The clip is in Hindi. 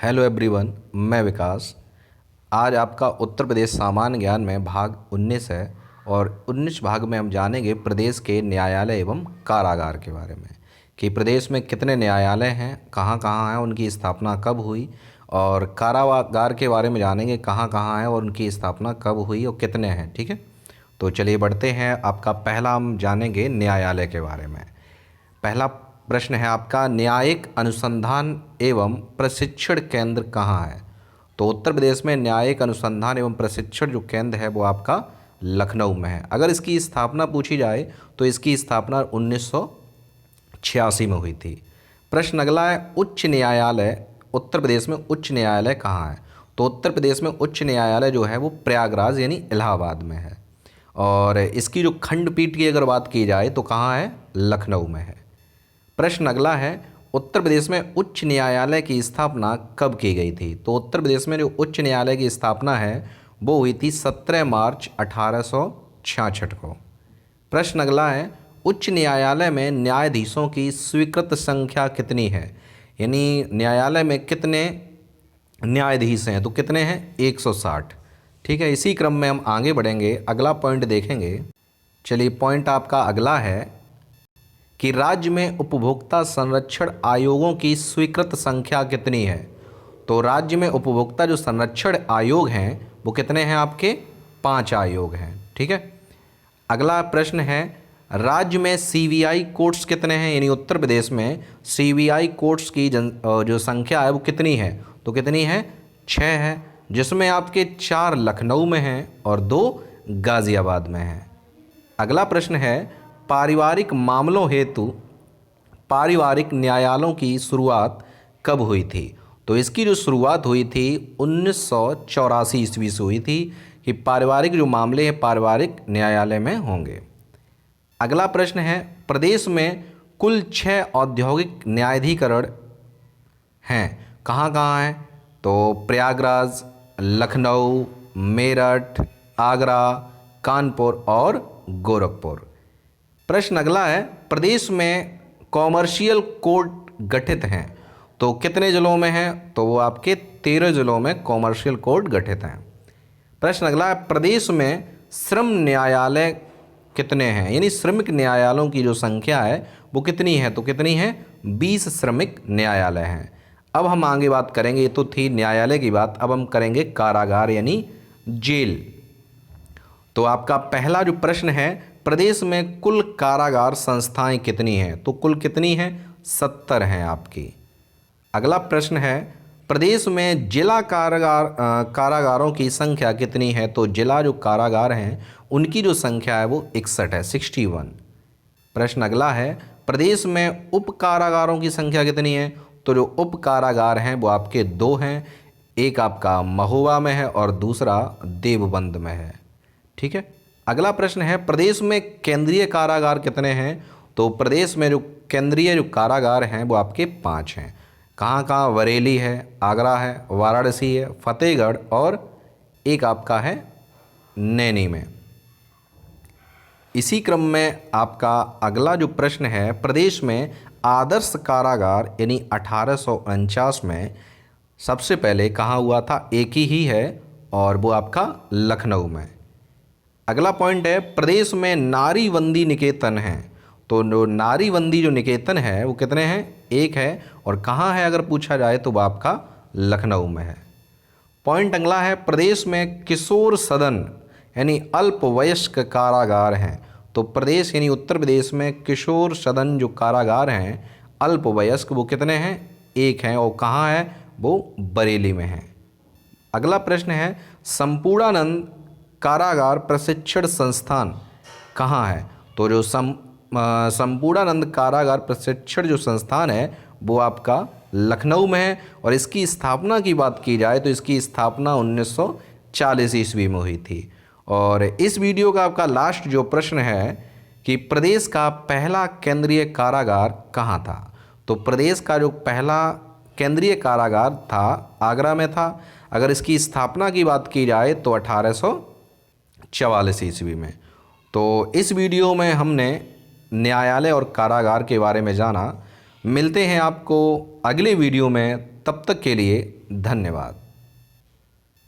हेलो एवरीवन, मैं विकास। आज आपका उत्तर प्रदेश सामान्य ज्ञान में भाग 19 है और 19 भाग में हम जानेंगे प्रदेश के न्यायालय एवं कारागार के बारे में कि प्रदेश में कितने न्यायालय हैं, कहाँ कहाँ हैं, उनकी स्थापना कब हुई, और कारागार के बारे में जानेंगे कहाँ कहाँ हैं और उनकी स्थापना कब हुई और कितने हैं। ठीक है, तो चलिए बढ़ते हैं। आपका पहला हम जानेंगे न्यायालय के बारे में। पहला प्रश्न है आपका, न्यायिक अनुसंधान एवं प्रशिक्षण केंद्र कहाँ है? तो उत्तर प्रदेश में न्यायिक अनुसंधान एवं प्रशिक्षण जो केंद्र है वो आपका लखनऊ में है। अगर इसकी स्थापना पूछी जाए तो इसकी स्थापना 1986 में हुई थी। प्रश्न अगला है, उच्च न्यायालय उत्तर प्रदेश में उच्च न्यायालय कहाँ है? तो उत्तर प्रदेश में उच्च न्यायालय जो है वो प्रयागराज यानी इलाहाबाद में है, और इसकी जो खंडपीठ की अगर बात की जाए तो कहाँ है? लखनऊ में है। प्रश्न अगला है, उत्तर प्रदेश में उच्च न्यायालय की स्थापना कब की गई थी? तो उत्तर प्रदेश में जो उच्च न्यायालय की स्थापना है वो हुई थी 17 मार्च 1866 को। प्रश्न अगला है, उच्च न्यायालय में न्यायाधीशों की स्वीकृत संख्या कितनी है? यानी न्यायालय में कितने न्यायाधीश हैं? तो कितने हैं? 160। ठीक है, इसी क्रम में हम आगे बढ़ेंगे, अगला पॉइंट देखेंगे। चलिए, पॉइंट आपका अगला है कि राज्य में उपभोक्ता संरक्षण आयोगों की स्वीकृत संख्या कितनी है? तो राज्य में उपभोक्ता जो संरक्षण आयोग हैं वो कितने हैं आपके? 5 आयोग हैं। ठीक है, अगला प्रश्न है, राज्य में सीबीआई कोर्ट्स कितने हैं? यानी उत्तर प्रदेश में सीबीआई कोर्ट्स की जो संख्या है वो कितनी है? तो कितनी है? 6 है, जिसमें आपके 4 लखनऊ में हैं और 2 गाज़ियाबाद में हैं। अगला प्रश्न है, पारिवारिक मामलों हेतु पारिवारिक न्यायालयों की शुरुआत कब हुई थी? तो इसकी जो शुरुआत हुई थी 1984 ईस्वी से हुई थी कि पारिवारिक जो मामले हैं पारिवारिक न्यायालय में होंगे। अगला प्रश्न है, प्रदेश में कुल 6 औद्योगिक न्यायाधिकरण हैं, कहाँ कहाँ हैं? तो प्रयागराज, लखनऊ, मेरठ, आगरा, कानपुर और गोरखपुर। प्रश्न अगला है, प्रदेश में कॉमर्शियल कोर्ट गठित हैं, तो कितने जिलों में हैं? तो वो आपके 13 जिलों में कॉमर्शियल कोर्ट गठित हैं। प्रश्न अगला है, प्रदेश में श्रम न्यायालय कितने हैं? यानी श्रमिक न्यायालयों की जो संख्या है वो कितनी है? तो कितनी है? 20 श्रमिक न्यायालय हैं। अब हम आगे बात करेंगे, ये तो थी न्यायालय की बात, अब हम करेंगे कारागार यानी जेल। तो आपका पहला जो प्रश्न है, प्रदेश में कुल कारागार संस्थाएं कितनी हैं? तो कुल कितनी हैं? 70 हैं आपकी। अगला प्रश्न है, प्रदेश में जिला कारागारों की संख्या कितनी है? तो जिला जो कारागार हैं उनकी जो संख्या है वो 61 है, 61। प्रश्न अगला है, प्रदेश में उप कारागारों की संख्या कितनी है? तो जो उप कारागार हैं वो आपके 2 हैं, एक आपका महोबा में है और दूसरा देवबंद में है। ठीक है, अगला प्रश्न है, प्रदेश में केंद्रीय कारागार कितने हैं? तो प्रदेश में जो केंद्रीय जो कारागार हैं वो आपके 5 हैं। कहाँ कहाँ? बरेली है, आगरा है, वाराणसी है, फतेहगढ़ और एक आपका है नैनी में। इसी क्रम में आपका अगला जो प्रश्न है, प्रदेश में आदर्श कारागार यानी 1849 में सबसे पहले कहाँ हुआ था? एक ही है और वो आपका लखनऊ में। अगला पॉइंट है, प्रदेश में नारी बंदी निकेतन हैं, तो जो नारी बंदी जो निकेतन है वो कितने हैं? 1 है, और कहाँ है अगर पूछा जाए तो वो आपका लखनऊ में है। पॉइंट अगला है, प्रदेश में किशोर सदन यानी अल्पवयस्क कारागार हैं, तो प्रदेश यानी उत्तर प्रदेश में किशोर सदन जो कारागार हैं अल्पवयस्क वो कितने हैं? 1 हैं, और कहाँ है? वो बरेली में है। अगला प्रश्न है, संपूर्णानंद कारागार प्रशिक्षण संस्थान कहाँ है? तो जो संपूर्णानंद कारागार प्रशिक्षण जो संस्थान है वो आपका लखनऊ में है, और इसकी स्थापना की बात की जाए तो इसकी स्थापना 1940 ईस्वी में हुई थी। और इस वीडियो का आपका लास्ट जो प्रश्न है कि प्रदेश का पहला केंद्रीय कारागार कहाँ था? तो प्रदेश का जो पहला केंद्रीय कारागार था आगरा में था। अगर इसकी स्थापना की बात की जाए तो 1844 ईस्वी में। तो इस वीडियो में हमने न्यायालय और कारागार के बारे में जाना। मिलते हैं आपको अगले वीडियो में, तब तक के लिए धन्यवाद।